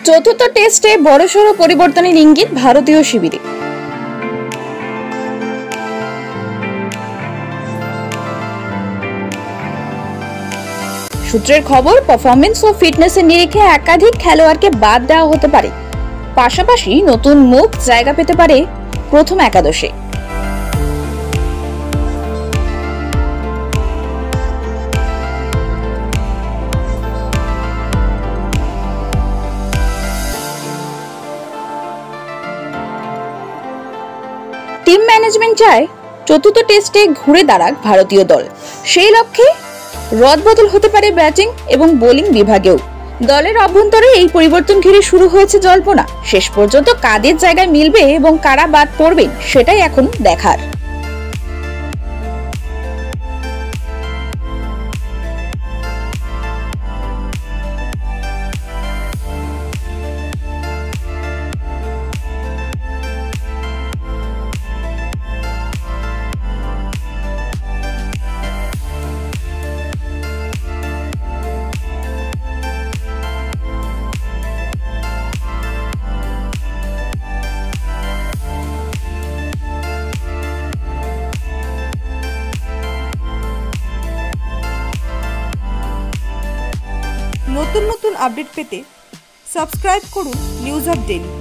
চতুর্থ টেস্টে বড়সড় পরিবর্তনের ইঙ্গিত ভারতীয় শিবিরে। সূত্রের খবর, পারফরম্যান্স ও ফিটনেসের নিরিখে একাধিক খেলোয়াড়কে বাদ দেওয়া হতে পারে। পাশাপাশি নতুন মুখ জায়গা পেতে পারে প্রথম একাদশে। টিম ম্যানেজমেন্ট চায় চতুর্থ টেস্টে ঘুরে দাঁড়াক ভারতীয় দল। সেই লক্ষ্যে রদবদল হতে পারে ব্যাটিং এবং বোলিং বিভাগেও। দলের অভ্যন্তরে এই পরিবর্তন ঘিরে শুরু হয়েছে জল্পনা। শেষ পর্যন্ত কাদের জায়গায় মিলবে এবং কারা বাদ পড়বেন সেটাই এখন দেখার। নতুন নতুন আপডেট পেতে সাবস্ক্রাইব করুন নিউজ আপ ডেইলি।